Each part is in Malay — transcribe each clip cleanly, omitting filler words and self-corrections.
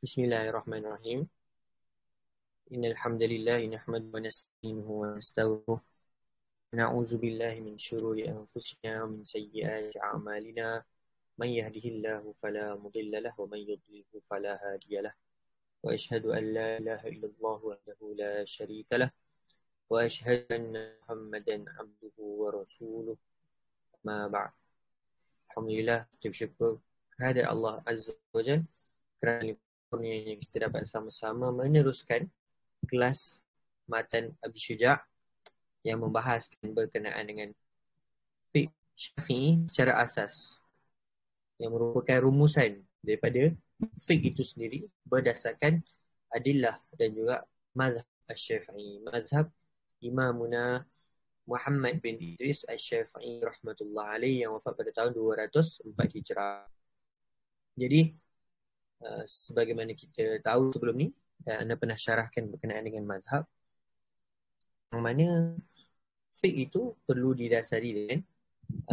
Bismillahirrahmanirrahim. Innal hamdalillah nahmaduhu wa nasta'inuhu wa nastaghfiruh. Na'udzu billahi min shururi anfusina wa min sayyiati a'malina. Man yahdihillahu fala mudilla lahu wa man yudlilhu fala hadiya lahu. Wa ashhadu an la ilaha illallah wahdahu la syarika lahu wa ashhadu anna Muhammadan 'abduhu wa rasuluh. Ma ba'd. Alhamdulillah, kita bersyukur kehadirat Allah Azza wa Jalla kerana yang kita dapat sama-sama meneruskan kelas Matan Abi Syuja' yang membahaskan berkenaan dengan fiqh Syafi'i secara asas, yang merupakan rumusan daripada fiqh itu sendiri berdasarkan adillah dan juga mazhab Asy-Syafi'i, mazhab Imamuna Muhammad bin Idris Asy-Syafi'i rahmatullah alaihi yang wafat pada tahun 204 Hijrah. Jadi sebagaimana kita tahu sebelum ni, dan anda pernah syarahkan berkenaan dengan mazhab, yang mana fiqh itu perlu didasari dengan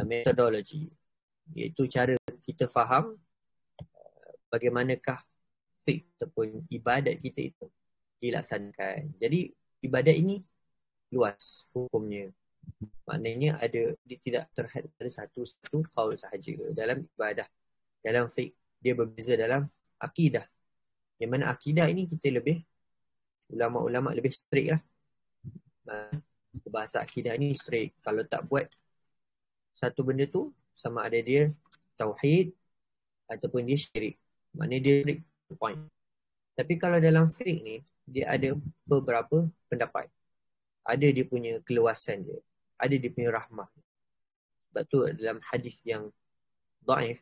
metodologi, iaitu cara kita faham bagaimanakah fiqh ataupun ibadat kita itu dilaksanakan. Jadi ibadat ini luas hukumnya, maknanya dia tidak terhad pada satu qaul sahaja dalam ibadah. Dalam fiqh dia berbeza dalam akidah, yang mana akidah ini kita ulama-ulama lebih strict lah. Bahasa akidah ni strict. Kalau tak buat satu benda tu, sama ada dia tauhid ataupun dia syirik, maknanya dia strict point. Tapi kalau dalam fiqh ni, dia ada beberapa pendapat. Ada dia punya keluasan dia, ada dia punya rahmah. Sebab tu dalam hadis yang dhaif,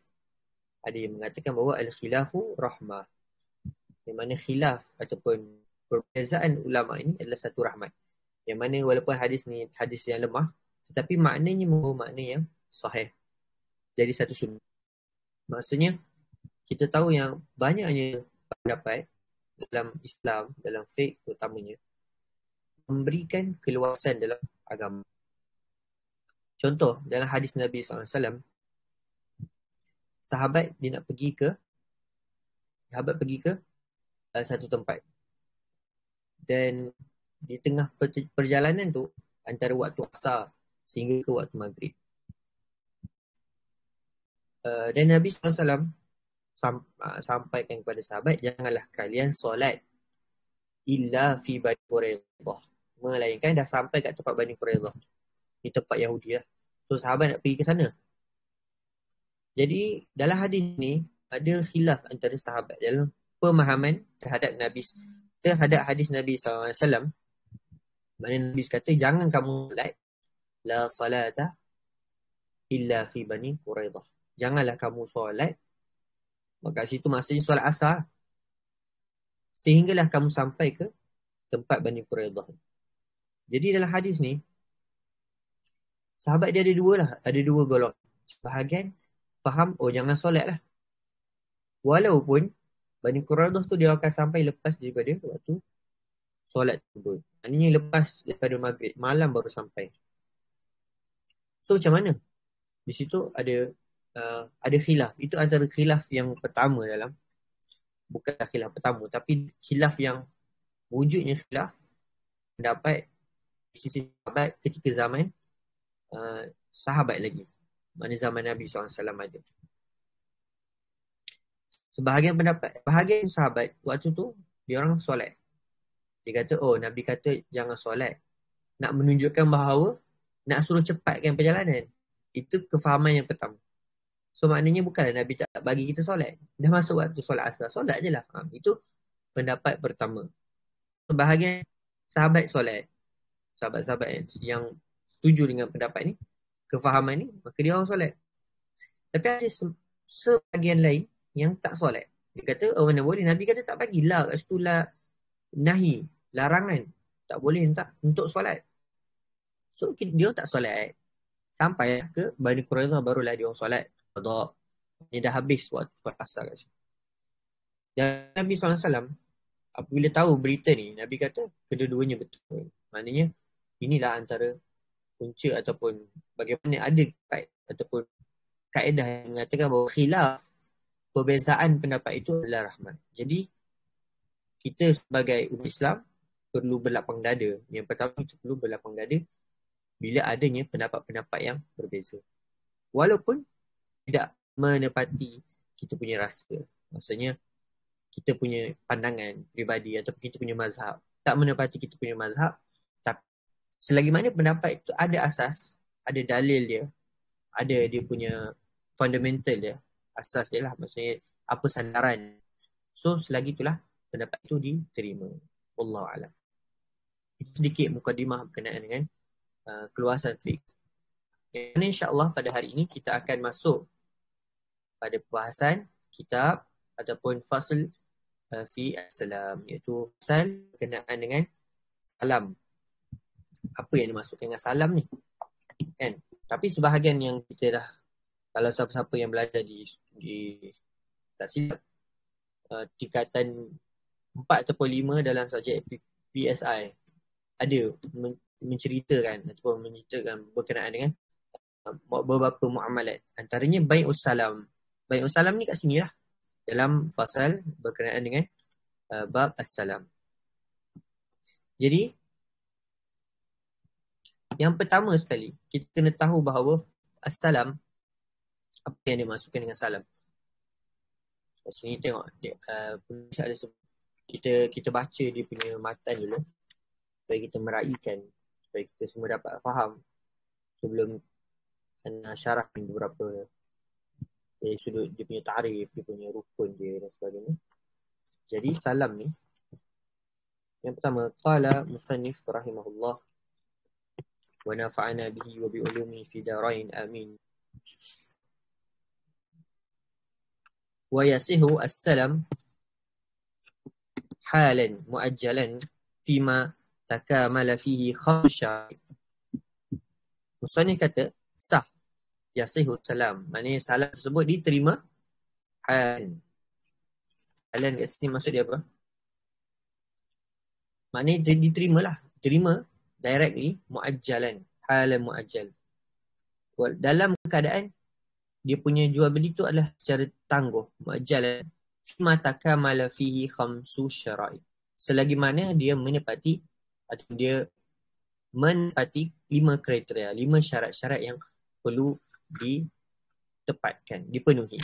ada yang mengatakan bahawa al-khilafu rahmah, yang mana khilaf ataupun perbezaan ulama ini adalah satu rahmat, yang mana walaupun hadis ni hadis yang lemah, tetapi maknanya membawa makna yang sahih, jadi satu sunnah. Maksudnya kita tahu yang banyaknya pendapat dalam Islam, dalam fiqh terutamanya, memberikan keluasan dalam agama. Contoh, dalam hadis Nabi SAW, sahabat pergi ke satu tempat, dan di tengah perjalanan tu, antara waktu asar sehingga ke waktu maghrib, dan Nabi SAW sampaikan kepada sahabat, janganlah kalian solat illa fi Bani Quraidah, melainkan dah sampai kat tempat Bani Quraidah, di tempat Yahudi lah. So sahabat nak pergi ke sana. Jadi dalam hadis ni ada khilaf antara sahabat dalam pemahaman terhadap hadis Nabi SAW. Maknanya Nabi kata, jangan kamu solat la salata illa fi Bani Quraidah. Janganlah kamu solat, maka situ maksudnya solat asar, sehinggalah kamu sampai ke tempat Bani Quraidah. Jadi dalam hadis ni, sahabat dia ada dua golongan. Sebahagian faham, jangan solat lah, walaupun Bani Quraidah tu dia akan sampai lepas daripada waktu solat tersebut. Maknanya lepas daripada maghrib, malam baru sampai. So macam mana? Di situ ada khilaf. Itu antara khilaf yang pertama bukan khilaf pertama, tapi khilaf yang wujudnya khilaf pendapat di sisi sahabat ketika zaman sahabat lagi, mana zaman Nabi SAW ada. Bahagian sahabat waktu tu dia orang solat. Dia kata, Nabi kata jangan solat, nak menunjukkan bahawa nak suruh cepatkan perjalanan. Itu kefahaman yang pertama. So maknanya bukanlah Nabi tak bagi kita solat, dah masuk waktu solat asar, solat je lah. Itu pendapat pertama. Sebahagian sahabat solat, sahabat-sahabat yang setuju dengan pendapat ni, kefahaman ni, maka dia orang solat. Tapi ada sebahagian lain yang tak solat. Dia kata, mana boleh, Nabi kata tak bagilah kat situ lah, nahi, larangan, tak boleh untuk solat. So dia tak solat, sampai ke Bani Quraidah barulah dia orang solat qada. Dia dah habis waktu solat asar kat situ. Dan Nabi SAW apabila tahu berita ni, Nabi kata kedua-duanya betul. Maknanya inilah antara punca ataupun bagaimana ada ataupun kaedah yang mengatakan bahawa khilaf, perbezaan pendapat itu adalah rahmat. Jadi kita sebagai umat Islam perlu berlapang dada. Yang pertama, kita perlu berlapang dada bila adanya pendapat-pendapat yang berbeza. Walaupun tidak menepati kita punya rasa. Maksudnya, kita punya pandangan pribadi ataupun kita punya mazhab. Tak menepati kita punya mazhab. Tapi selagi mana pendapat itu ada asas, ada dalil dia, ada dia punya fundamental dia, asas dia lah. Maksudnya, apa sandaran. So, selagi itulah pendapat itu diterima. Wallahualam. Itu sedikit mukadimah berkenaan dengan keluasan fiqh. Dan insyaAllah pada hari ini kita akan masuk pada perbahasan kitab ataupun fasl fi as-salam, iaitu fasal berkenaan dengan salam. Apa yang dimaksudkan dengan salam ni? Kan? Tapi sebahagian yang kita dah, kalau siapa-siapa yang belajar di tak silap, tingkatan 4 ataupun 5 dalam subjek PSI ada menceritakan ataupun menceritakan berkenaan dengan beberapa muamalat. Antaranya bai'us salam. Bai'us salam ni kat sini lah, dalam fasal berkenaan dengan bab as-salam. Jadi, yang pertama sekali, kita kena tahu bahawa as-salam, apa yang dimaksudkan dengan salam. Kat sini tengok, penulis ada kita baca dia punya matan dulu, supaya kita meraihkan, supaya kita semua dapat faham sebelum syarah beberapa dari sudut dia punya ta'rif, dia punya rukun dia dan sebagainya. Jadi salam ni, yang pertama, qala musannif rahimahullah wa nafa'ana bihi wa bi ulumi fi darain amin. Wa yasihu as-salam halan muajjalan fima takamala fihi khamsha. Musannif kata sah yasihu salam, maknanya salam tersebut diterima halan. Halan kat sini maksud dia apa? Maknanya diterima lah, diterima directly, muajjalan, halan muajjal, dalam keadaan dia punya jual beli tu adalah secara tangguh, muajjalan fima takamala fihi khamsu syara'i, selagi mana dia menepati atau dia menepati 5 kriteria, 5 syarat-syarat yang perlu ditepatkan, dipenuhi.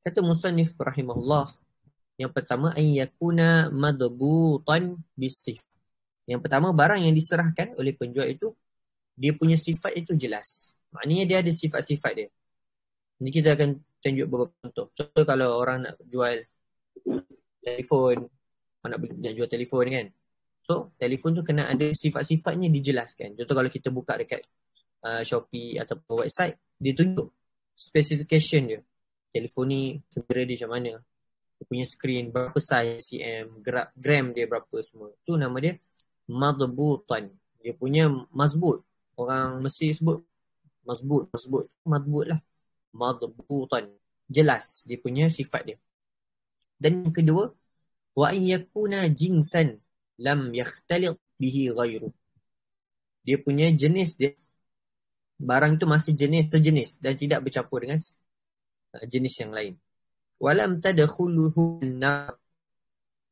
Kata musannif rahimahullah, yang pertama, an yakuna madbutan bisif. Yang pertama, barang yang diserahkan oleh penjual itu, dia punya sifat itu jelas. Maknanya dia ada sifat-sifat dia. Ini kita akan tunjuk beberapa contoh. Contoh kalau orang nak jual telefon, orang nak jual telefon kan. So, telefon tu kena ada sifat-sifatnya dijelaskan. Contoh kalau kita buka dekat Shopee ataupun website, dia tunjuk specification dia. Telefon ni, kamera dia macam mana, dia punya screen, berapa size cm, gram dia berapa, semua. Tu nama dia madbutan. Dia punya mazbut. Orang mesti sebut mazbut lah. Madbutan. Jelas dia punya sifat dia. Dan yang kedua, wa in yakuna jinsan lam yakhtalid bihi ghairu. Dia punya jenis dia, barang itu masih jenis sejenis dan tidak bercampur dengan jenis yang lain. Walam tadkhuluhu an-nar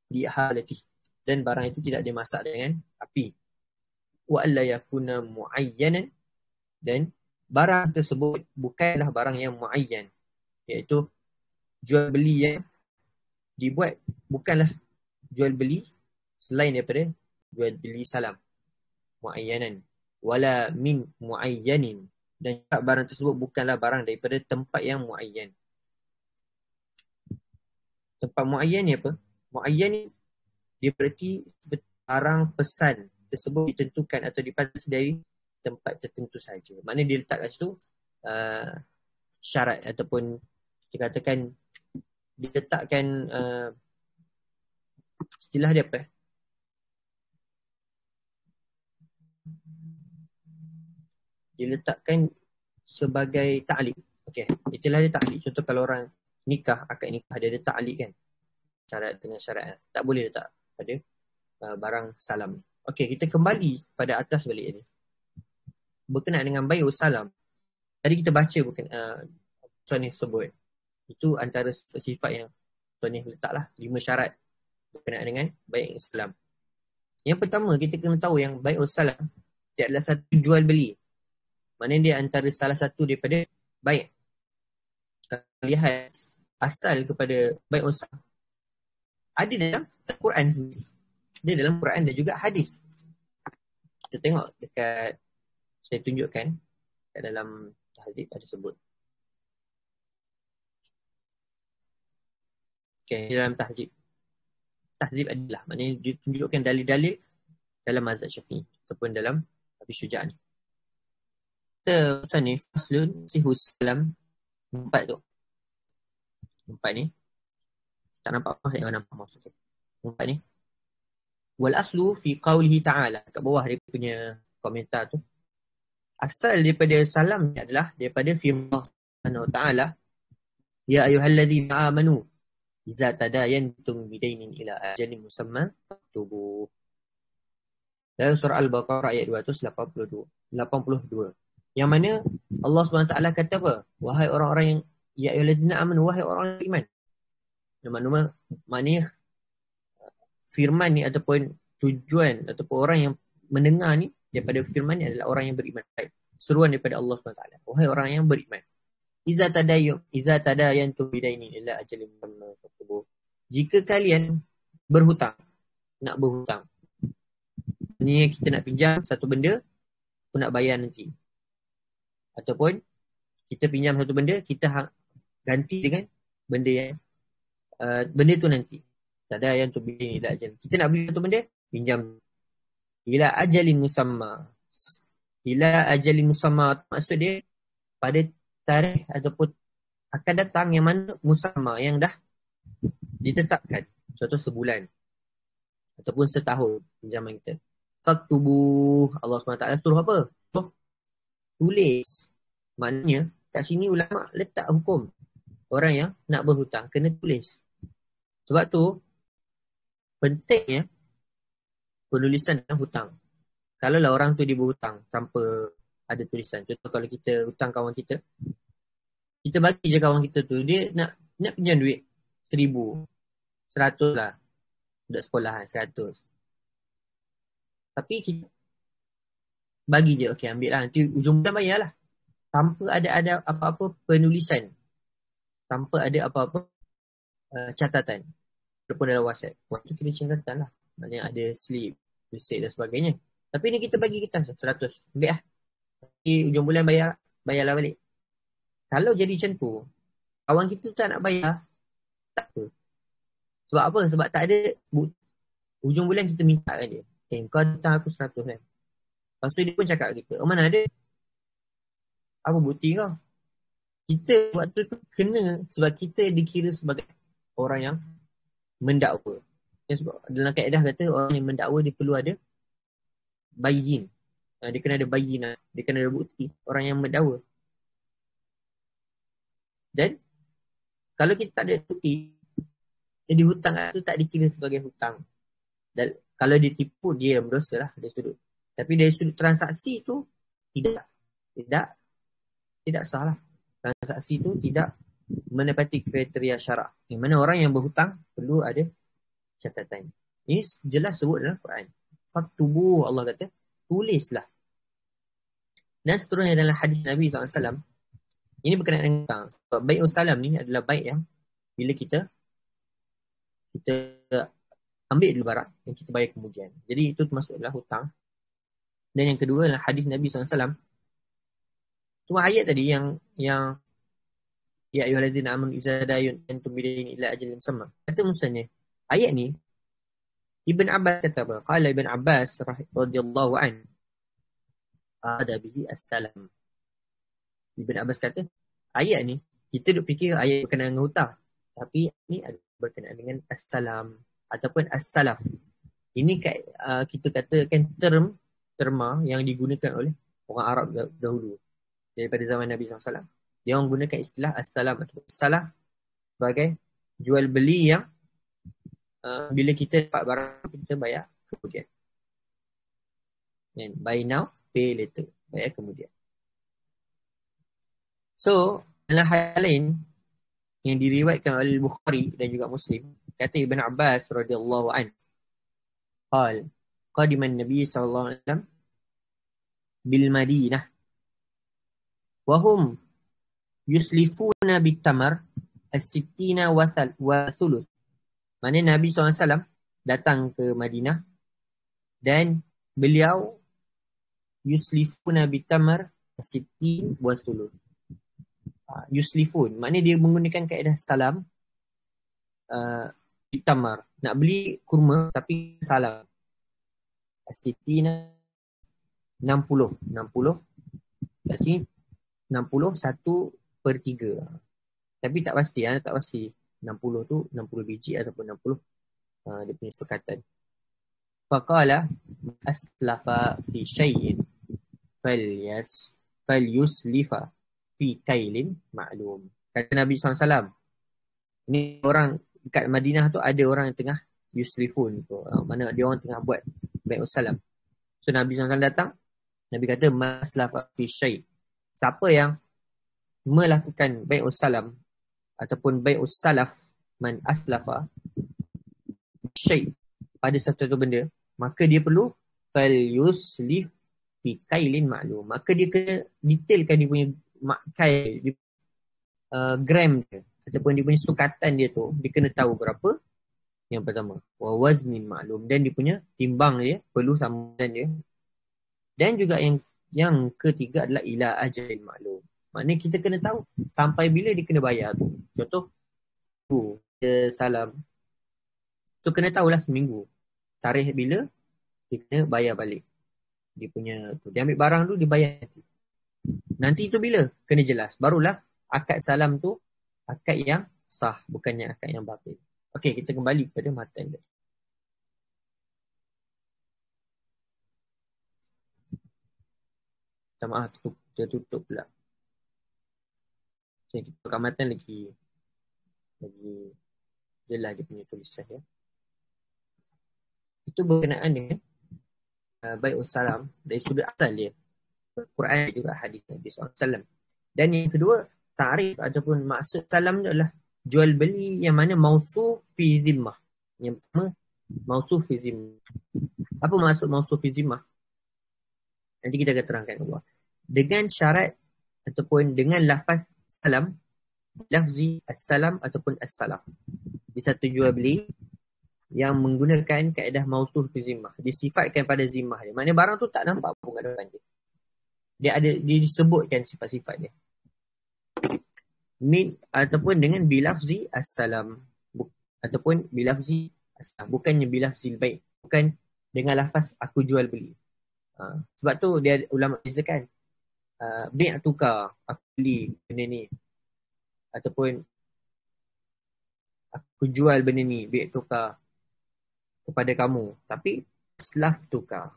bi halatihi, dan barang itu tidak dimasak dengan api. Wa alla yakuna muayyanan, dan barang tersebut bukanlah barang yang muayyan, iaitu jual beli yang dibuat bukanlah jual beli selain daripada jual beli salam, muayyanan, wala min muayyanin, dan barang tersebut bukanlah barang daripada tempat yang muayyan. Tempat muayyan ni apa? Muayyan ni dia berarti barang pesan tersebut ditentukan atau dipatasi dari tempat tertentu saja. Maknanya dia letak kat situ syarat ataupun kita katakan dia letakkan istilah dia apa? Dia letakkan sebagai ta'liq. Okey, itulah dia ta'liq. Contoh kalau orang nikah, akad nikah, dia ada ta'liq kan. Syarat dengan syarat. Tak boleh letak pada barang salam. Okey, kita kembali pada atas balik ni. Berkenaan dengan bai'us salam. Tadi kita baca bukan Sunnah sebut. Itu antara sifat yang ni letaklah 5 syarat berkenaan dengan bai' salam. Yang pertama, kita kena tahu yang bai' salam dia adalah satu jual beli. Maknanya dia antara salah satu daripada bai'. Kalau lihat asal kepada bai' salam ada dalam Al-Quran sendiri. Dia dalam Quran dan juga hadis. Kita tengok dekat, saya tunjukkan kat dalam tahzib ada sebut. Okay, dalam tahzib. Tahzib adalah, maknanya dia tunjukkan dalil-dalil dalam mazhab Syafi'i ataupun dalam Abi Syuja' ni. Kita ni faslun sihus salam 4 tu. 4 ni. Tak nampak apa saya nampak maksudnya. 4 ni. Wal aslu fi qawlihi ta'ala. Kat bawah dia punya komentar tu. Asal daripada salam ni adalah daripada firman Allah Subhanahu wa ta'ala. Ya ayyuhalladzina amanu iza tadayantum bidainin ila ajalin musamma faktubu. Dalam surah Al-Baqarah ayat 282. Yang mana Allah Subhanahu wa ta'ala kata apa? Wahai orang-orang yang ya ayyuhalladzina amanu, wahai orang beriman. Maknanya firman ni ataupun tujuan ataupun orang yang mendengar ni daripada firman ni adalah orang yang beriman. Seruan daripada Allah SWT. Wahai orang yang beriman. Iza tadayantum bidainin ila ajalin musamma faktubu. Jika kalian berhutang, nak berhutang. Ini kita nak pinjam satu benda, pun nak bayar nanti. Ataupun kita pinjam satu benda, kita ganti dengan benda yang benda tu nanti. Ada yang tu bidainin ila ajalin. Kita nak beli satu benda, pinjam ila ajalin musamma. Ila ajalin musamma maksud dia pada tarikh ataupun akan datang yang mana musamma, yang dah ditetapkan. Contoh sebulan ataupun setahun pinjaman kita. Faktubu, Allah SWT suruh apa? Suruh tulis. Maknanya kat sini ulama letak hukum orang yang nak berhutang kena tulis. Sebab tu pentingnya penulisan dalam hutang. Kalau lah orang tu dia berhutang tanpa ada tulisan. Contoh kalau kita hutang kawan kita, kita bagi je kawan kita tu, dia nak pinjam duit 1,000, 100 lah. Budak sekolah 100. Tapi kita bagi je, okey ambil lah, nanti ujung bulan bayar lah. Tanpa ada apa-apa penulisan. Tanpa ada apa-apa catatan. Walaupun dalam WhatsApp. Waktu kita catatan lah. Maknanya ada slip, receipt dan sebagainya. Tapi ni kita bagi kita 100. Ambil lah. Nanti ujung bulan bayarlah balik. Kalau jadi macam tu, kawan kita tu tak nak bayar, tak apa. Sebab apa? Sebab tak ada ujung bulan kita minta kan dia. Kau datang aku 100 kan. Lepas tu dia pun cakap kita, oh mana ada? Apa bukti kau? Kita waktu tu kena sebab kita dikira sebagai orang yang mendakwa. Sebab dalam kaedah kata orang yang mendakwa dia perlu ada bayyin. Dia kena ada bayyin. Dia kena ada bukti. Orang yang mendakwa. Dan kalau kita tak ada bukti, jadi hutang itu tak dikira sebagai hutang. Dan kalau dia tipu, dia berdosa lah dari sudut. Tapi dari sudut transaksi tu tidak sah lah. Transaksi tu tidak menepati kriteria syarak. Yang mana orang yang berhutang perlu ada catatan. Ini jelas sebut dalam Quran. Faktubu, Allah kata, tulislah. Dan seterusnya dalam hadis Nabi SAW, ini berkenaan dengan hutang. Sebab bai'us salam ni adalah baik yang bila kita ambil dulu barang yang kita bayar kemudian. Jadi itu termasuk adalah hutang. Dan yang kedua adalah hadis Nabi SAW. Cuma ayat tadi yang ya ayyuhalladzina amanu idza dayantum bidainin ila ajalin musamma. Kata musanya, ayat ni Ibn Abbas kata apa? Qala Ibn Abbas radhiyallahu an ada bihi as-salam. Ibn Abbas kata, ayat ni kita duk fikir ayat berkenaan dengan hutang, tapi ni ada berkenaan dengan as-salam ataupun as-salaf. Ini kita katakan terma yang digunakan oleh orang Arab dahulu daripada zaman Nabi SAW. Dia orang gunakan istilah as-salam atau as-salaf sebagai jual beli yang bila kita dapat barang kita bayar kemudian. And buy now, pay later. Bayar kemudian. So, dalam hal lain, yang diriwayatkan oleh Bukhari dan juga Muslim, kata Ibn Abbas radhiyallahu an, qal qadima an-nabi sallallahu alaihi wasallam bil Madinah wa hum yuslifuna bit tamar as-sittina wa thuluth. Mana Nabi SAW datang ke Madinah dan beliau yuslifuna bit tamar as-sittin wa thuluth. Yuslifun maknanya dia menggunakan kaedah salam bit tamar, nak beli kurma tapi salam. As-sittina 60 kat sini 60 1/3. Tapi tak pasti, tak pasti 60 tu 60 biji ataupun 60 dia punya sukatan. Faqala aslafa fi syai'in falyuslifa fi kailin ma'lum. Kata Nabi SAW, ini orang dekat Madinah tu ada orang yang tengah yuslifun tu, mana dia orang tengah buat bai'us salam. So Nabi SAW datang, Nabi kata maslafa fi syai', siapa yang melakukan bai'us salam ataupun bai'us salaf, man aslafa syai' pada satu benda, maka dia perlu fal yuslif fi kailin ma'lum. Maka dia kena detailkan dia punya kail, gram dia ataupun dia punya sukatan dia tu, dia kena tahu berapa. Yang pertama, wa waznin ma'lum, dan dia punya timbang dia perlu sama dia. Dan juga yang ketiga adalah ila ajalin ma'lum. Maknanya kita kena tahu sampai bila dia kena bayar tu. Contoh, dia salam. So kena tahulah seminggu. Tarikh bila dia kena bayar balik. Dia punya tu. Dia ambil barang tu, dia bayar nanti. Nanti tu bila? Kena jelas. Barulah akad salam tu akad yang sah, bukannya akad yang batil. Okey, kita kembali kepada matan dia. Minta maaf, tertutup pula. Okay, kita buka matan lagi jelas dia punya tulisan ya. Itu berkenaan dengan bai'us salam dari sudut asal dia, Quran juga hadis Nabi SAW. Dan yang kedua, ta'rif ataupun maksud salam itu adalah jual beli yang mana mausuf fi zimmah. Yang pertama, mausuf fi zimmah. Apa maksud mausuf fi zimmah? Nanti kita akan terangkan Allah. Dengan syarat ataupun dengan lafaz salam, lafzi as-salam ataupun as-salaf. Di satu jual beli yang menggunakan kaedah mausuf fi zimmah, disifatkan pada zimmah dia. Maknanya barang tu tak nampak pun kat depan dia. Dia disebutkan sifat-sifat dia. Min ataupun dengan bilafzi as-salam ataupun bilafzi as-salam, bukannya bilafzi baik, bukan dengan lafaz aku jual beli. Sebab tu dia ulama bezakan bi' tukar, aku beli benda ni, ataupun aku jual benda ni, bi' tukar kepada kamu. Tapi aslaf tukar,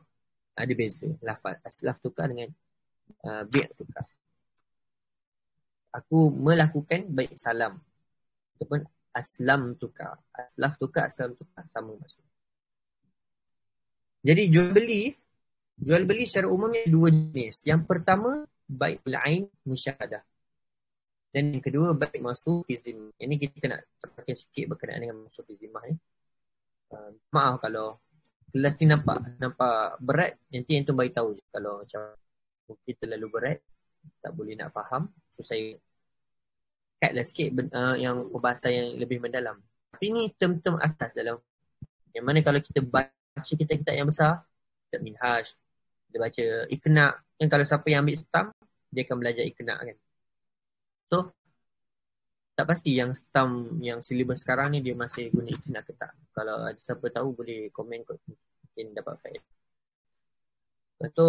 ada beza lafaz aslaf tukar dengan bi' tukar. Aku melakukan baik salam ataupun aslam tukar. Aslaf tukar, aslam tukar sama maksud. Jadi jual beli secara umumnya dua jenis. Yang pertama bai'ul ain musyahadah. Dan yang kedua baik mausuf fi zimmah. Ini kita nak terpakai sikit berkenaan dengan mausuf fi zimmah ni. Maaf kalau kelas ni nampak berat, nanti yang tu bagi tahu je kalau macam mungkin terlalu berat, tak boleh nak faham. So saya cutlah sikit yang perbahasan yang lebih mendalam. Tapi ni term-term asas dalam, yang mana kalau kita baca kitab-kitab yang besar, kitab Minhaj, kita baca Iqna', kan kalau siapa yang ambil stam, dia akan belajar Iqna' kan. So tak pasti yang stam yang silibus sekarang ni dia masih guna Iqna' ke tak. Kalau ada siapa tahu boleh komen kot, mungkin dapat faedah. Lepas tu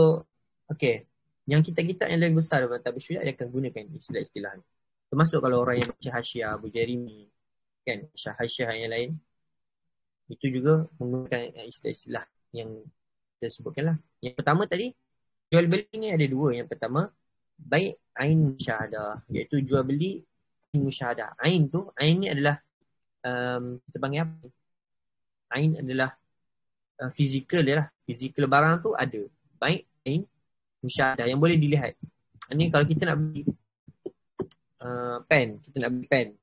okey, yang kitab-kitab yang lebih besar dalam Tabligh Syuriat dia akan gunakan istilah-istilah ni. Termasuk kalau orang yang baca Hasyiah Abu Jarimi kan, Hasyiah yang lain, itu juga menggunakan istilah-istilah yang kita sebutkan lah. Yang pertama tadi, jual beli ni ada dua. Yang pertama baik ain musyahadah, iaitu jual beli ain musyahadah. Ain ni adalah kita panggil apa? Ain adalah fizikal dia lah. Fizikal barang tu ada. Baik ain musyahadah yang boleh dilihat. Ini kalau kita nak beli pen, kita nak beli pen.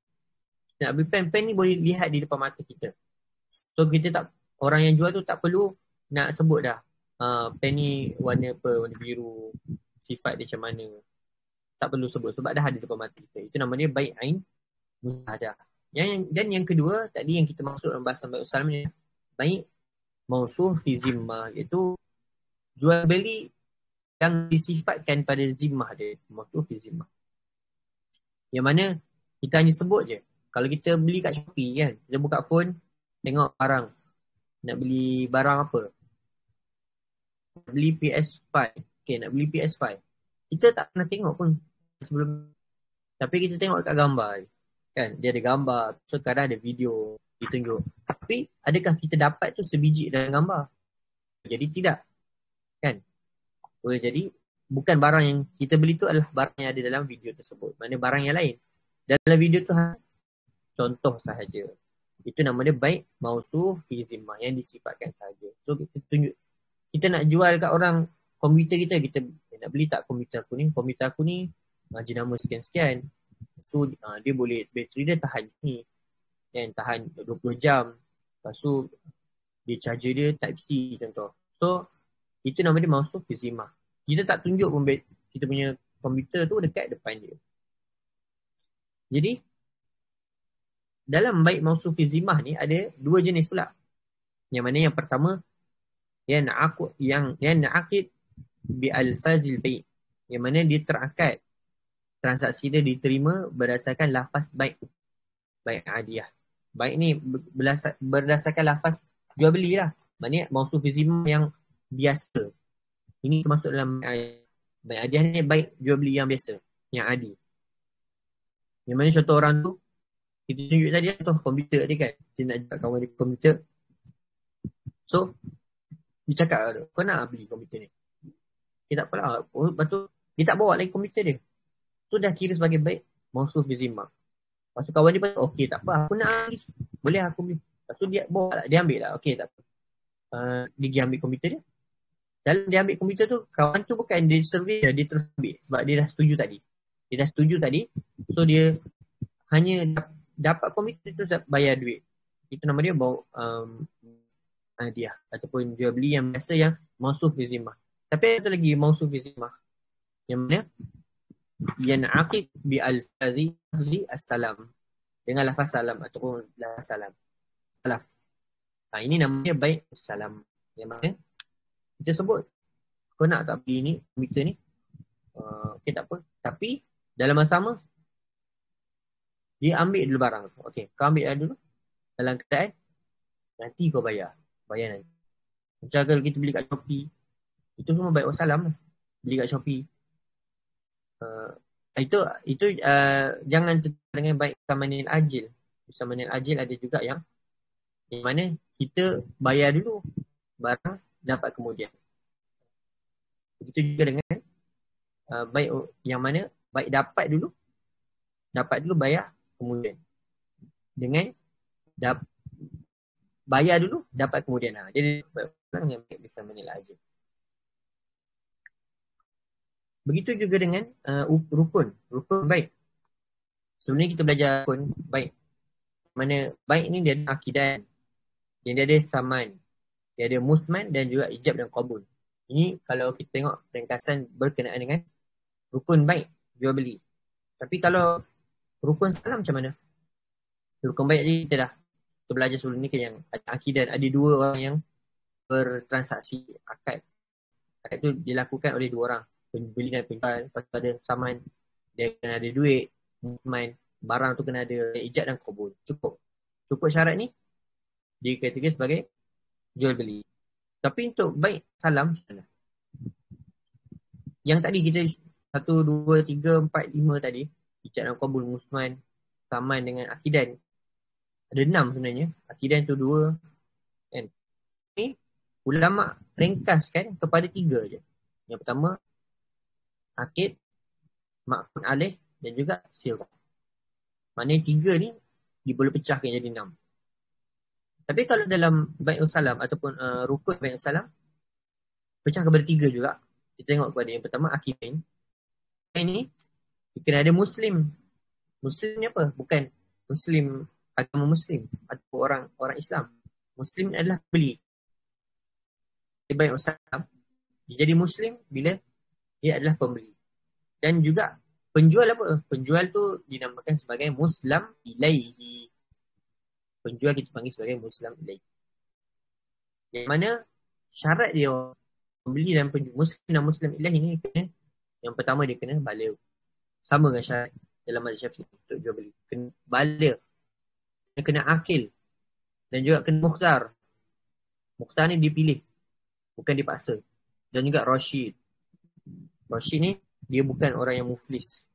Nak beli pen ni boleh lihat di depan mata kita. So kita tak, orang yang jual tu tak perlu nak sebut dah pen ni warna apa, warna biru, sifat dia macam mana. Tak perlu sebut sebab dah ada depan mata kita. Itu nama dia bai' ain musyahadah. Dan yang kedua tadi yang kita maksud dalam bahasan bai' salam ni, bai' mausuh fi zimmah, iaitu jual beli yang disifatkan pada zimmah dia, mausuh fi zimmah. Yang mana kita hanya sebut je. Kalau kita beli kat Shopee kan, kita buka phone, tengok barang. Nak beli barang apa? Nak beli PS5. Okay, nak beli PS5. Kita tak pernah tengok pun sebelum. Tapi kita tengok kat gambar. Kan, dia ada gambar. So kadang ada video ditunjuk. Tapi adakah kita dapat tu sebiji dalam gambar? Jadi tidak. Kan? Boleh jadi bukan barang yang kita beli tu adalah barang yang ada dalam video tersebut. Mana barang yang lain. Dalam video tu contoh sahaja. Itu nama dia bai' mausuh fi zimmah, yang disifatkan sahaja. So kita tunjuk, kita nak jual kat orang komputer kita nak beli tak komputer aku ni jenama sekian-sekian. So dia boleh, bateri dia tahan ni, yang tahan 20 jam. Lepas tu dia charger dia type C contoh. So itu nama dia mausuh fi zimmah. Kita tak tunjuk pun kita punya komputer tu dekat depan dia. Jadi dalam bai' mausuh fi zimmah ni ada dua jenis pula. Yang mana yang pertama yang na'aqid bi alfazil bai', yang mana dia terakad, transaksi dia diterima berdasarkan lafaz bai' adiyah. Bai' ni berdasarkan lafaz jual beli lah. Maknanya mausuh fi zimmah yang biasa. Ini termasuk dalam bai' adiyah ni, bai' jual beli yang biasa, yang adi. Yang mana contoh orang tu, kita tunjuk tadi contoh komputer dia kan. Dia nak jual kawan dia komputer. So, dia cakap, kau nak beli komputer ni? Dia tak apalah. Lepas tu, dia tak bawa lagi komputer dia. So, dah kira sebagai bai' mausuh fi zimmah. Lepas tu kawan dia kata, okey tak apa, aku nak beli. Boleh aku beli. Lepas tu dia bawa lah, dia ambil lah. Okey tak apa. Dia pergi ambil komputer dia. Dalam dia ambil komputer tu, kawan tu bukan dia survey dia terus ambil. Sebab dia dah setuju tadi. So, dia hanya dapat komputer terus bayar duit. Itu nama dia hadiah ataupun jual beli yang biasa, yang mausuh fi zimmah. Tapi ada lagi mausuh fi zimmah yang mana yang aqid bi alfazi as-salam, dengan lafaz salam ataupun lafaz salam. Ini namanya bai' salam, yang mana kita sebut kau nak tak beli ni komputer ni, okey tak apa, tapi dalam masa sama dia ambil dulu barang tu. Okey, kau ambil dulu dalam keadaan nanti kau bayar nanti. Macam kalau kita beli kat Shopee, itu semua bai' salam lah. Beli kat Shopee. Itu jangan terkait dengan bai' samanil ajil. Samanil ajil ada juga yang mana kita bayar dulu, barang dapat kemudian. Begitu juga dengan bai' yang mana bai' dapat dulu bayar kemudian. Dengan bayar dulu dapat kemudian. Jadi dengan bai' samanil ajil. Begitu juga dengan rukun bai'. Sebenarnya kita belajar rukun bai'. Mana bai' ni dia ada akidan, yang dia ada saman, dia ada musman dan juga ijab dan qabul. Ini kalau kita tengok ringkasan berkenaan dengan rukun bai', jual beli. Tapi kalau rukun salam macam mana? Rukun bai' ni kita belajar sebelum ni kan, yang ada akidan, ada dua orang yang bertransaksi, akad. Akad tu dilakukan oleh dua orang, pembeli dan penjual. Lepas tu ada saman, dia kena ada duit, musman, barang tu kena ada ijab dan qabul. Cukup syarat ni dikatakan sebagai jual beli. Tapi untuk bai' salam macam mana? Yang tadi kita 1, 2, 3, 4, 5 tadi, ijab dan qabul, musman, saman dengan akidan. Ada 6 sebenarnya. Akidan tu 2 kan. Ni ulama ringkaskan kepada 3 je. Yang pertama akid, ma'qud alaih dan juga sirah. Maknanya 3 ni dia boleh pecahkan jadi 6. Tapi kalau dalam bai' salam ataupun rukun bai' salam, pecah kepada 3 juga. Kita tengok kepada yang pertama akidain. Ini kena ada muslim. Muslim ni apa? Bukan Muslim, agama Muslim atau orang Islam. Muslim adalah beli. Dia baik Islam, dia jadi Muslim bila dia adalah pembeli. Dan juga penjual apa? Penjual tu dinamakan sebagai Muslim ilaihi. Penjual kita panggil sebagai Muslim ilaihi. Yang mana syarat dia pembeli dan penjual Muslim dan Muslim ilaihi ni kena, yang pertama dia kena baligh. Sama dengan syarat dalam mazhab Syafi'i untuk jual beli. Kena baligh. Kena akil. Dan juga kena mukhtar. Mukhtar ni dipilih. Bukan dipaksa. Dan juga Rashid. Rashid ni dia bukan orang yang muflis.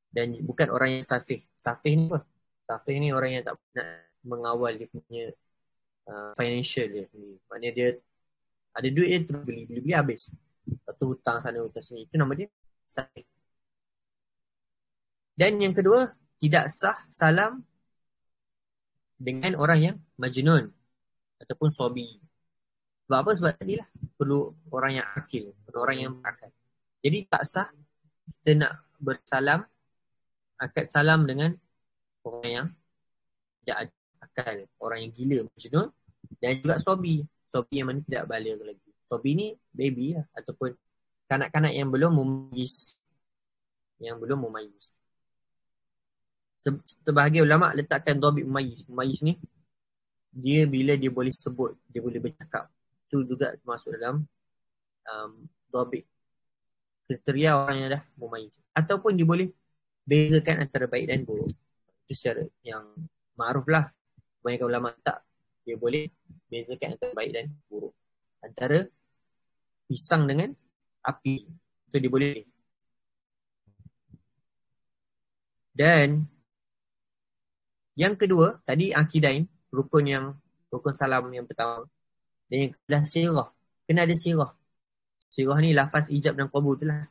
Dan bukan orang yang safih. Safih ni apa? Safih ni orang yang tak nak mengawal dia punya financial dia. Maknanya dia ada duit dia terus beli habis. Lepas tu hutang sana hutang sini. Itu nama dia safih. Dan yang kedua, tidak sah salam dengan orang yang majnun ataupun sobi. Sebab apa? Sebab tadilah perlu orang yang akil, perlu orang yang berakal. Jadi tak sah kita nak bersalam, akad salam dengan orang yang tidak ada akal, orang yang gila, majnun, dan juga sobi. Sobi yang mana tidak baligh lagi. Sobi ni baby lah, ataupun kanak-kanak yang belum mumayyiz. Yang belum mumayyiz. Sebahagian ulama letakkan dhabit mumayyiz. Mumayyiz ni dia bila dia boleh sebut, dia boleh bercakap. Itu juga masuk dalam dhabit kriteria orang yang dah mumayyiz. Ataupun dia boleh bezakan antara baik dan buruk. Itu secara yang ma'ruf lah. Kebanyakan ulama tak, dia boleh bezakan antara baik dan buruk. Antara pisang dengan api. Itu dia boleh. Dan yang kedua, tadi akidain, rukun salam yang pertama. Dan yang kedua sirah. Kena ada sirah. Sirah ni lafaz ijab dan qabul tu lah.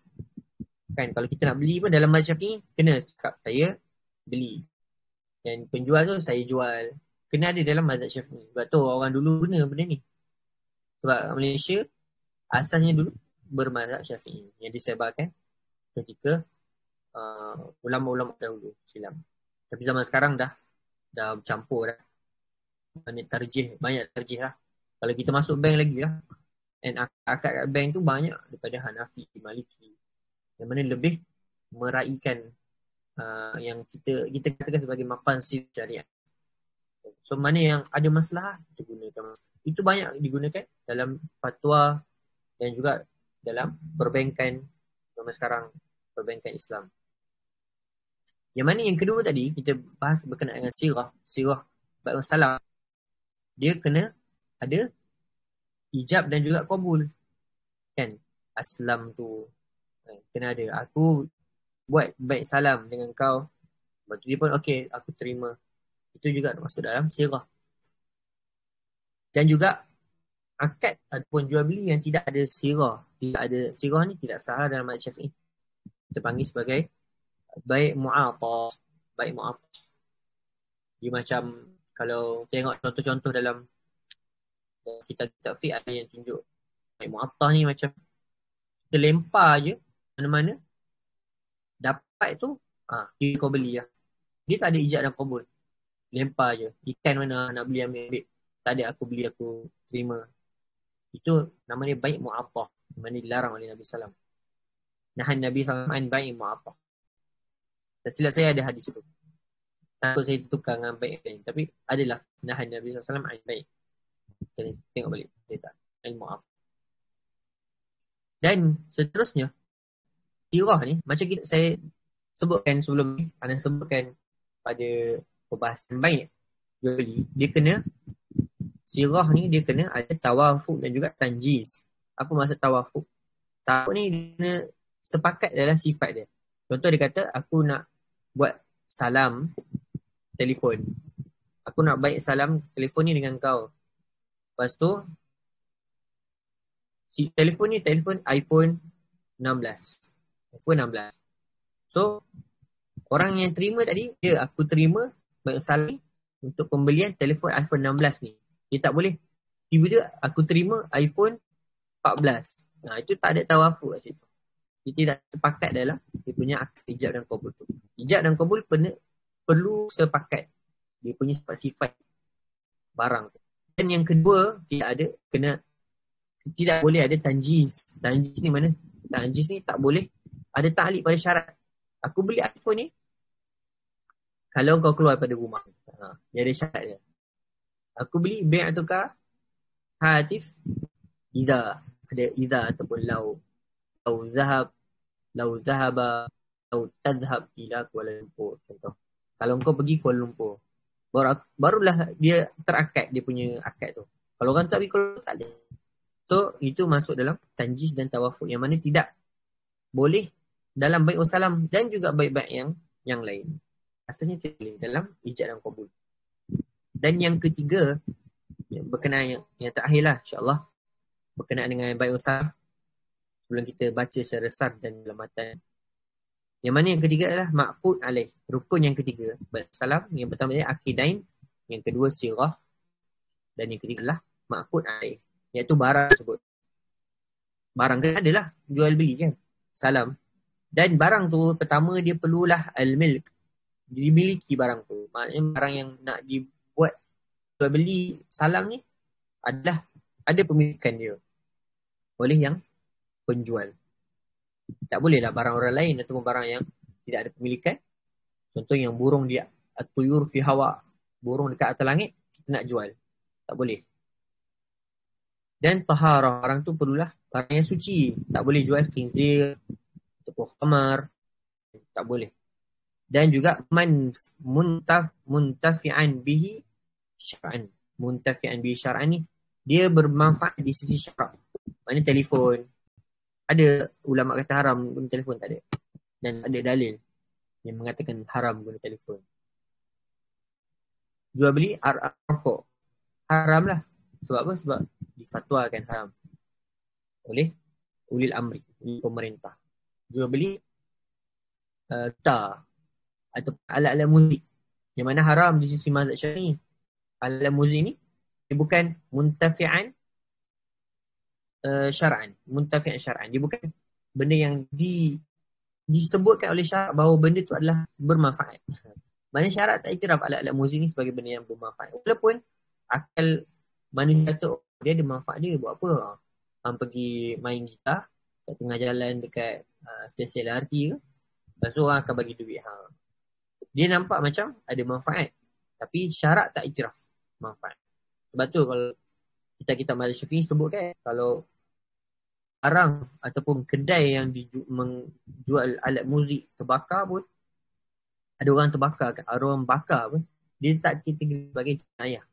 Kan kalau kita nak beli pun dalam mazhab ni, kena cakap saya beli. Dan penjual tu saya jual. Kena ada dalam mazhab Syafi'i. Sebab tu orang dulu guna benda ni. Sebab Malaysia asalnya dulu bermazhab Syafi'i. Yang disebarkan ketika ulama-ulama dahulu silam. Tapi zaman sekarang dah bercampur dah. Banyak tarjih lah. Kalau kita masuk bank lagi lah. And akad bank tu banyak daripada Hanafi, Maliki. Yang mana lebih meraihkan yang kita katakan sebagai mafasid syariat. So mana yang ada masalah kita gunakan. Itu banyak digunakan dalam fatwa dan juga dalam perbankan zaman sekarang, perbankan Islam. Yang mana yang kedua tadi kita bahas berkenaan dengan sirah ba'da salam. Dia kena ada ijab dan juga qabul. Kan? Aslam tu kena ada. Aku buat baik salam dengan kau. Lepas tu dia pun okey, aku terima. Itu juga masuk dalam sirah. Dan juga akad ataupun jual beli yang tidak ada sirah. Tidak ada sirah ni tidak sah dalam mazhab Syafi'i. Kita panggil sebagai baik mu'atah. Baik mu'atah. Dia macam kalau tengok contoh-contoh dalam kitab-kitab fiqh ada yang tunjuk baik mu'atah ni macam kita lempar je mana-mana dapat tu kau beli lah. Dia tak ada ijab dan qabul. Lempar je. Ikan mana nak beli ambil. Tak ada aku beli aku terima. Itu namanya baik mu'atah. Mana dilarang oleh Nabi SAW. Nahan Nabi SAW an baik mu'atah. Silap saya ada hadis tu. Takut saya tukar dengan baik lain. Tapi adalah nahan Nabi SAW an baik. Tengok balik. Dia tak. Al-mu'af. Dan seterusnya. Sirah ni. Macam saya sebutkan sebelum ni. Ana sebutkan pada perbahasan baik. Dia kena. Sirah ni dia kena ada tawafuk dan juga tanjiz. Apa maksud tawafuk? Tawafuk ni dia kena sepakat dalam sifat dia. Contoh dia kata aku nak buat salam telefon. Aku nak baik salam telefon ni dengan kau. Lepas tu si telefon ni telefon iPhone 16. iPhone 16. So orang yang terima tadi, dia aku terima baik salam untuk pembelian telefon iPhone 16 ni. Dia tak boleh tiba-tiba aku terima iPhone 14. Itu tak ada tawafuk kat situ. Dia tidak sepakat dalam dia punya ijab dan qabul tu. Ijab dan qabul perlu sepakat. dia punya sifat-sifat barang. Dan yang kedua, tidak boleh ada tanjiz. Tanjiz ni mana? Tanjiz ni tak boleh ada ta'liq pada syarat. Aku beli iPhone ni kalau kau keluar pada rumah. Dia ada syarat dia. Aku beli bi'atuka hatif idza, ada idza ataupun lau zahaba lau tadhhab ila Kuala Lumpur, contoh. Kalau kau pergi Kuala Lumpur, barulah dia terakad, dia punya akad tu. Kalau orang tak pergi Kuala Lumpur, tak ada. So itu masuk dalam tanjiz dan tawafuq, yang mana tidak boleh dalam bai'u salam dan juga baik-baik yang lain. Asalnya tidak boleh dalam ijab dan qabul. Dan yang ketiga, berkenaan yang terakhir lah insyaAllah, berkenaan dengan bai'u salam, sebelum kita baca secara sar dan dalam matan. Yang mana yang ketiga adalah ma'qud alaih, rukun yang ketiga bai'u salam. Yang pertama adalah akidain, yang kedua sirah, dan yang ketiga adalah ma'qud alaih, iaitu barang tersebut. Barang kan adalah jual beli kan, salam. Dan barang tu pertama dia perlulah al-milk, dimiliki barang tu. Maknanya barang yang nak dibuat jual beli salam ni adalah ada pemilikan dia oleh yang penjual. Tak bolehlah barang orang lain ataupun barang yang tidak ada pemilikan. Contoh yang burung dia at-tuyur fi hawa, burung dekat atas langit, kita nak jual, tak boleh. Dan taharah, barang tu perlulah barang yang suci. Tak boleh jual khinzir ataupun khamar, tak boleh. Dan juga muntafi'an bihi syar'an. Muntafi'an bihi syar'an ni dia bermanfaat di sisi syarak. Maknanya telefon, ada ulama kata haram guna telefon, tak ada. Dan ada dalil yang mengatakan haram guna telefon. Jual beli rokok, haram lah. Sebab apa? Sebab difatwakan haram oleh ulil amri, pemerintah. Jual beli gitar atau alat-alat muzik, yang mana haram di sisi mazhab Syafi'i. Alat muzik ni dia bukan muntafi'an syar'an. Muntafi'an syar'an, dia bukan benda yang disebutkan oleh syarak bahawa benda tu adalah bermanfaat. Maknanya syarak tak iktiraf alat-alat muzik ni sebagai benda yang bermanfaat. Walaupun akal manusia tu dia ada manfaat dia. Buat apa? Pergi main gitar kat tengah jalan dekat stesen LRT ke, lepas tu orang akan bagi duit. Dia nampak macam ada manfaat, tapi syarak tak iktiraf manfaat. Sebab tu kalau kita mazhab Syafi'i sebut kan, kalau barang ataupun kedai yang menjual alat muzik terbakar pun, ada orang terbakar kan, ada orang bakar pun, dia tak kategori sebagai jenayah.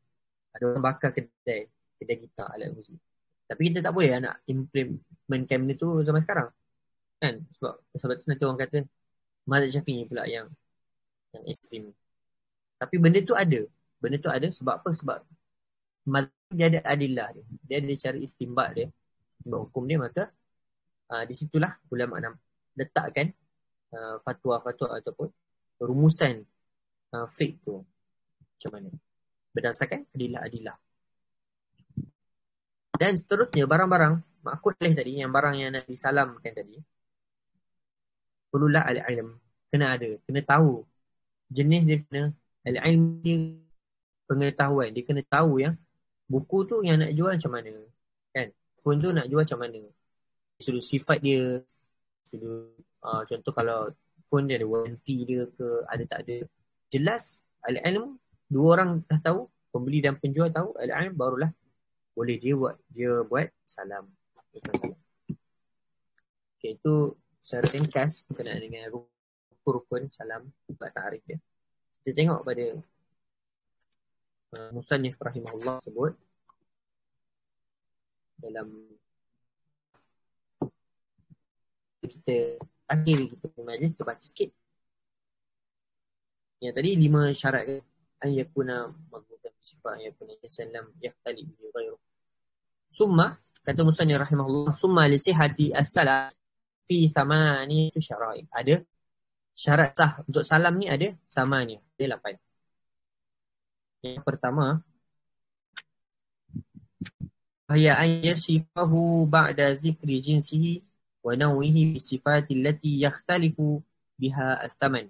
Ada orang bakar kedai gitar, alat muzik. Tapi kita tak boleh nak implementkan benda tu zaman sekarang kan, sebab tu nanti orang kata mazhab Syafi'i pula yang ekstrim. Tapi benda tu ada sebab apa? Sebab mazhab dia ada adillah dia ada cara istinbat dia, istinbat hukum dia. Maka di situlah ulama letakkan fatwa-fatwa ataupun rumusan fiqh tu macam mana, berdasarkan adillah. Dan seterusnya barang-barang ma'qud alaih tadi, yang barang yang nak disalamkan tadi, perlulah al-ilm, kena tahu jenis dia, kena al-ilm dia, pengetahuan dia, kena tahu yang buku tu yang nak jual macam mana kan, phone tu nak jual macam mana, sudut sifat dia, contoh kalau phone dia ada warranty dia ke, ada tak ada, jelas al-ilm. Dua orang dah tahu, pembeli dan penjual tahu al-ilm, barulah boleh dia buat salam. Okay, itu secara ringkas berkenaan dengan rukun salam, buat ta'arif dia. Kita tengok pada Musannif rahimahullah sebut dalam kita akhir kita majlis, kita baca sikit. Yang tadi 5 syarat kan, ayakuna maghmutan sifat, ayakuna yasallam yahtali bi ghairu. Summa, kata Musannif rahimahullah, summa li sihhati as-salam fi thamani syara'i. Ada syarat sah untuk salam ni, ada samanya, ada 8. Yang pertama, fahya an yasifahu ba'da zikri jinsihi wa naw'ihi bi sifati allati yakhtalifu biha al-thaman.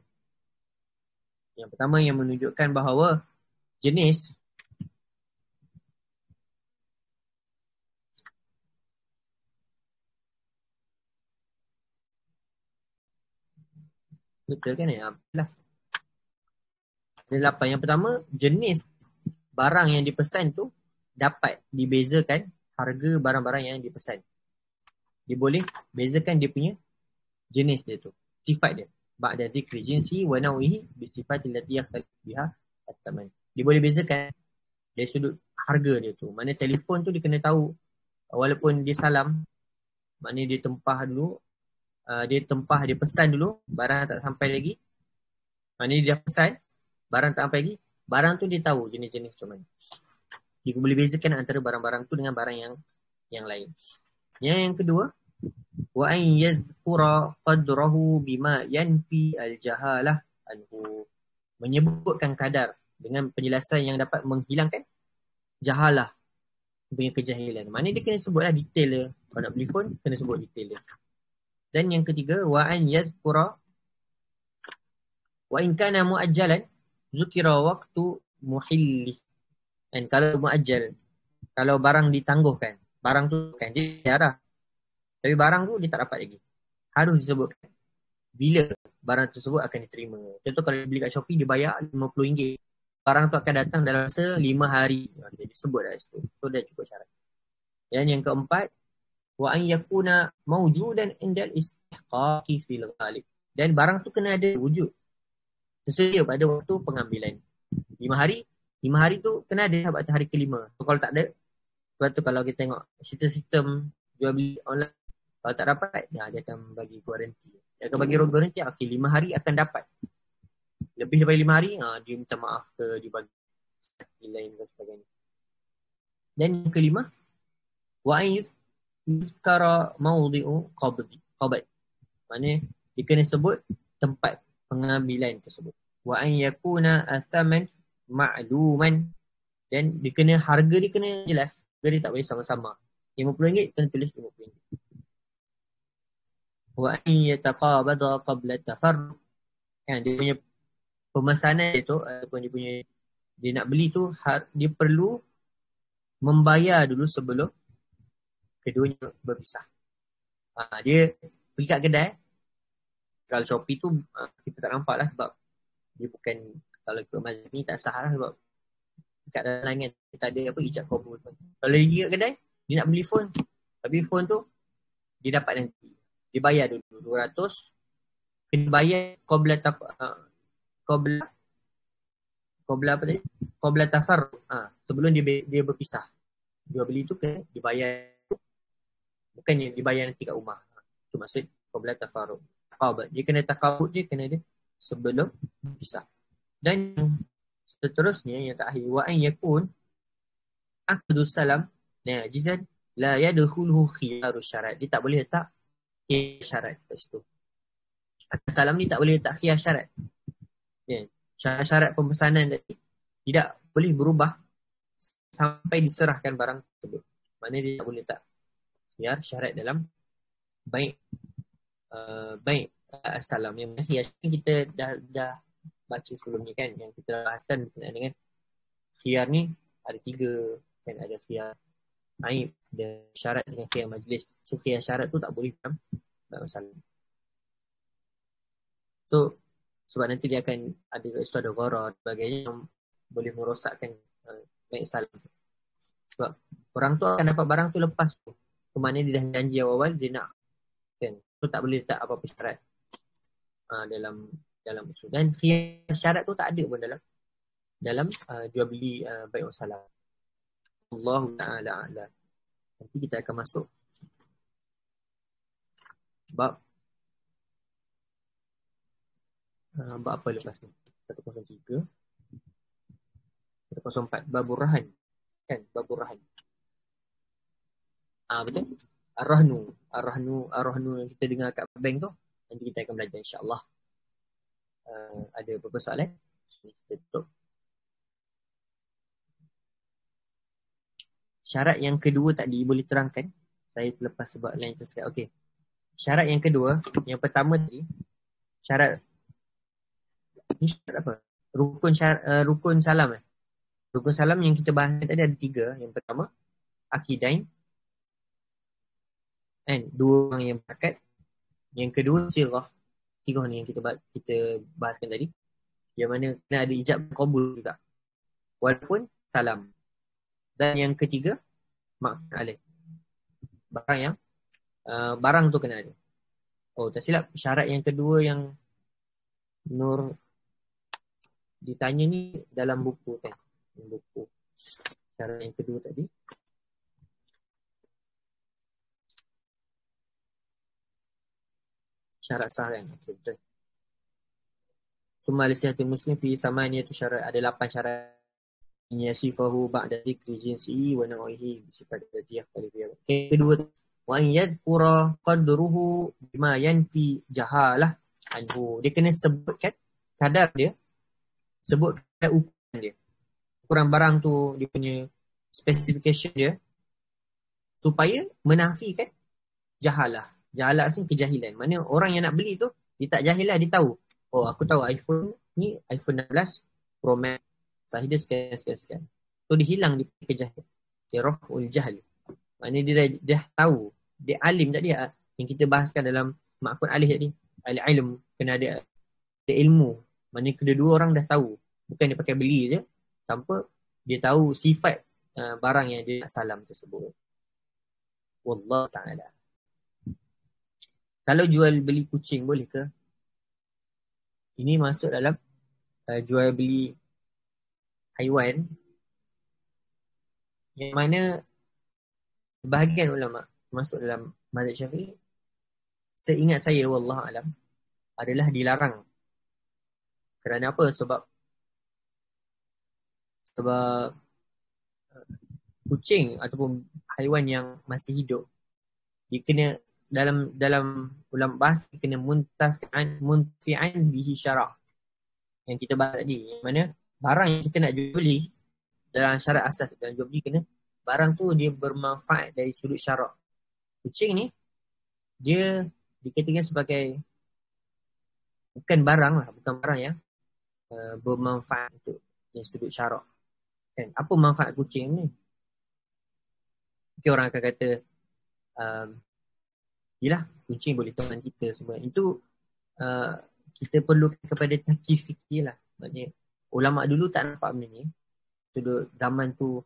Yang pertama yang menunjukkan bahawa jenis betul kan ya? Lah. Ada 8. Yang pertama, jenis barang yang dipesan tu dapat dibezakan harga barang-barang yang dipesan. Dia boleh bezakan dia punya jenis dia tu, sifat dia. Ba'da dzikri jinsi wa naw'ihi bi sifatil lati yakhtalif biha at-taman. Dia boleh bezakan dari sudut harga dia tu. Mana telefon tu dia kena tahu walaupun dia salam, maknanya dia tempah dulu, dia pesan dulu, barang tak sampai lagi. Maknanya dia dah pesan, barang tak sampai lagi, barang tu dia tahu jenis-jenis macam mana. Dia boleh bezakan antara barang-barang tu dengan barang yang lain. Yang kedua, wa an yadhkura qadrahu bima yanfi al-jahalah anhu. Menyebutkan kadar dengan penjelasan yang dapat menghilangkan jahalah, punya kejahilan. Maknanya dia kena sebutlah detail dia. Kalau nak beli phone, kena sebut detail dia. Dan yang ketiga, wa an yadhkura wa in kana muajjalan zukira waqtu muhilli. Dan kalau muajjal, kalau barang ditangguhkan, barang tu kan dia dah, tapi barang tu dia tak dapat lagi, harus disebutkan bila barang tersebut akan diterima. Contoh kalau beli kat Shopee, dia bayar RM50, barang tu akan datang dalam masa 5 hari. Dia disebut dah situ. So dah cukup syarat. Dan yang keempat, wa an yakuna mawjudan indal istihqaqi fil ghalib. Dan barang tu kena ada wujud, tersedia pada waktu pengambilan. 5 hari tu kena ada sampai hari kelima. So, kalau tak ada, sebab tu kalau kita tengok sistem jual beli online, kalau tak dapat, dia akan bagi garanti. Dia akan bagi garanti, okey 5 hari akan dapat. Lebih daripada 5 hari, dia minta maaf ke, dia bagi lain dan sebagainya. Dan yang kelima, wa an yuzkara mawdi'u qabd. Maknanya dia kena sebut tempat pengambilan tersebut. Wa an yakuna athaman ma'luman. Dan dia kena, harga dia kena jelas. Harga dia tak boleh sama-sama. RM50 kena tulis RM50. Wa an yataqabada qabla tafarruq. Kan dia punya pemesanan dia tu, ataupun dia nak beli tu, dia perlu membayar dulu sebelum keduanya berpisah. Dia pergi kat kedai, kalau Shopee tu kita tak nampak lah sebab dia bukan, kalau ke mazhab ni tak sah lah sebab kat dalam kan tak ada apa ijab kabul. Kalau dia pergi kat kedai, dia nak beli phone, tapi phone tu dia dapat nanti, dia bayar dulu 200, kena bayar qabla apa tadi? Qabla tafarruq. Sebelum dia berpisah. Jual beli tu kena dibayar, bukannya dibayar nanti kat rumah. Itu maksud qabla tafarruq. Dia kena takabut, dia kena dia sebelum berpisah. Dan seterusnya yang terakhir, wa an yakun aqdu salam najizan la yadkhuluhu khiyarus syarat. Dia tak boleh letak khiyar syarat kat situ. Salam ni tak boleh letak khiyar syarat. Syarat pemesanan tadi tidak boleh berubah sampai diserahkan barang tersebut. Maknanya dia tak boleh letak khiyar syarat dalam baik salam. Yang khiyar kita dah baca sebelum ni kan, yang kita bahaskan berkenaan dengan khiyar ni ada 3 kan, ada khiyar naib, ada syarat dengan khiyar majlis. So khiyar syarat tu tak boleh dalam salam. So sebab nanti dia akan ada kat situ ada gharar sebagainya yang boleh merosakkan baik salam. Sebab orang tu akan dapat barang tu lepas tu, kemana dia dah janji awal dia nak kan. So tak boleh letak apa-apa syarat dalam usul. Dan khiyar syarat tu tak ada pun dalam jual beli bai'u salam. Allahu ta'ala a'lam. Nanti kita akan masuk bab apa lepas ni? 103 104 babur rahan kan, babur rahan. Betul. Ar-rahnu yang kita dengar kat bank tu, nanti kita akan belajar insya-Allah. Ada beberapa soalan? Kita tutup. Syarat yang kedua tadi boleh terangkan? Saya terlepas sebab lain tersekat. Okey. Syarat yang kedua, yang pertama tadi, syarat ni syarat apa? Rukun salam Rukun salam yang kita bahas tadi ada 3. Yang pertama, akidain. Kan? 2 orang yang berangkat. Yang kedua, sirah. 3 ni yang kita bahaskan tadi. Yang mana kena ada ijab dan qabul juga. Walaupun salam. Dan yang ketiga, makna alaih. Barang tu kena ada. Oh, tak silap. Syarat yang kedua yang Nur ditanya ni dalam buku kan. Buku. Syarat yang kedua tadi. Syarat sah kan. Okay, betul. Summa lisihatul muslim fi samaniyatu syarat. Ada 8 syarat. Yasifahu ba'da dzikri jinsihi wa nau'ihi sifat dzatiyah qalbiyah. Okay, kedua tu. Wa an yadhkura qadruhu bima yanfi jahalah anhu. Dia kena sebutkan kadar dia. Sebutkan ukuran dia. Ukuran barang tu, dia punya specification dia. Supaya menafikan jahalah. Jahalah ni kejahilan. Mana orang yang nak beli tu, dia tak jahil lah, dia tahu. Oh, aku tahu iPhone ni, iPhone 16 Pro Max. Sahih dia sekian. So, dia hilang dia kejahilan. Dia raf'ul jahl. Maknanya dia dah tahu. Dia alim tak dia? Yang kita bahaskan dalam ma'kun alih tadi. Al-ilm. Kena ada ilmu. Maknanya kedua-dua orang dah tahu. Bukan dia pakai beli je. Tanpa dia tahu sifat barang yang dia nak salam tersebut. Wallahu ta'ala. Kalau jual beli kucing boleh ke? Ini masuk dalam jual beli haiwan. Yang mana sebahagian ulama masuk dalam mazhab Syafi'i, seingat saya wallahu alam, adalah dilarang. Kerana apa? Sebab kucing ataupun haiwan yang masih hidup, dia kena dalam ulama bahas, dia kena muntafi'an bihi syara'. Yang kita bahas tadi, yang mana barang yang kita nak jual beli dalam syarat asas dalam jual beli, kena barang tu dia bermanfaat dari sudut syarak. Kucing ni dia dikatakan sebagai bukan barang yang bermanfaat untuk dari sudut syarak. Kan? Apa manfaat kucing ni? Mungkin orang akan kata yelah, kucing boleh teman kita semua. Itu kita perlu kepada takif fikir lah. Maksudnya ulama dulu tak nampak benda ni. Sudut zaman tu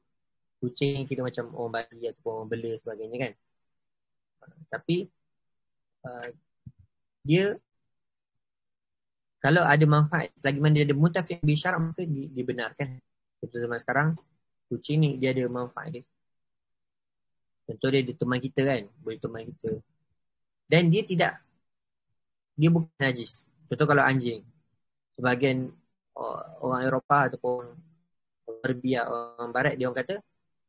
kucing kita macam orang bagi ataupun orang bela sebagainya kan. Tapi dia kalau ada manfaat, selagi mana dia ada muntafi' bi syara', maka dibenarkan. Betul zaman sekarang kucing ni dia ada manfaat dia. Contoh dia teman kita kan, boleh teman kita. Dan dia bukan najis. Contoh kalau anjing, sebahagian orang Eropah ataupun orang barat, dia orang kata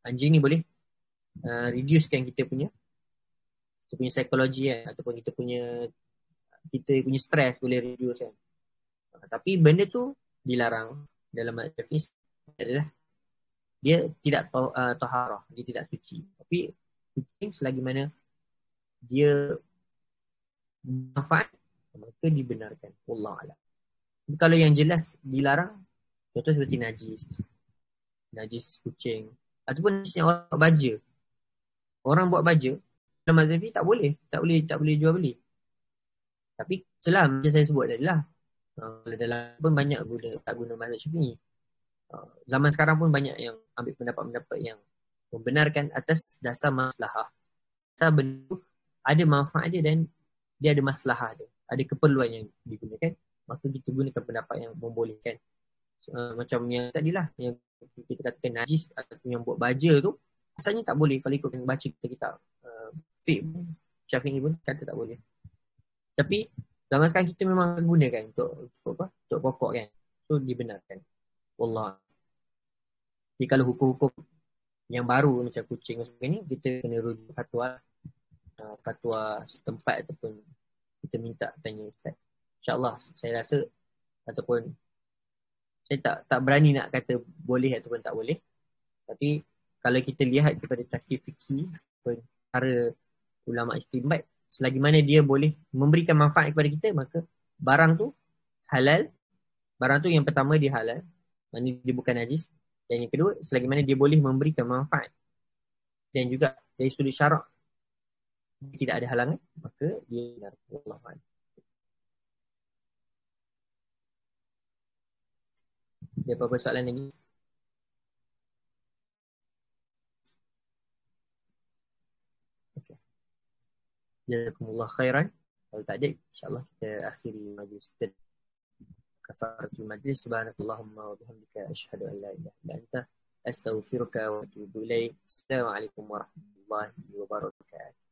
anjing ni boleh reducekan kita punya psikologi kan, ataupun kita punya stres boleh reduce kan. Tapi benda tu dilarang dalam mazhab Syafi'i adalah dia tidak taharah, dia tidak suci. Tapi kucing selagi mana dia manfaat, maka dibenarkan. Wallahu a'lam. Kalau yang jelas dilarang, contoh seperti najis kucing, ataupun najis yang orang buat baja. Orang buat baja dalam mazhab Syafi'i tak boleh jual beli. Tapi selama macam saya sebut tadi lah, dalam pun banyak tak guna mazhab Syafi'i. Zaman sekarang pun banyak yang ambil pendapat-pendapat yang membenarkan atas dasar maslahah. Dasar benda tu ada manfaat dia dan dia ada maslahah dia, ada keperluan yang digunakan, maka kita gunakan pendapat yang membolehkan. Macam yang tadilah, yang kita katakan najis ataupun yang buat baja tu, asalnya tak boleh. Kalau ikutkan baca kita fiqh Syafi'i pun kata tak boleh. Tapi zaman sekarang kita memang gunakan untuk pokok kan, so dibenarkan. Wallah. Jadi kalau hukum-hukum yang baru macam kucing dan sebagainya, kita kena rujuk fatwa setempat ataupun kita minta tanya ustaz. InsyaAllah saya rasa, ataupun saya tak berani nak kata boleh ataupun tak boleh. Tapi kalau kita lihat kepada takif fikih, cara ulama istinbat, selagi mana dia boleh memberikan manfaat kepada kita, maka barang tu halal. Barang tu yang pertama dia halal, maknanya dia bukan najis. Dan yang kedua, selagi mana dia boleh memberikan manfaat dan juga dari sudut syarak tidak ada halangan, maka dia benar. Wallahu a'lam. Ada apa-apa soalan lagi? Okay. Jazakumullah khairan. Kalau tak ada, insyaAllah kita akhiri majlis kita. Kafaratul majlis. Subhanakallahumma wa bihamdika asyhadu an la ilaha illa anta astaghfiruka wa atubu ilaik. Assalamualaikum warahmatullahi wabarakatuh.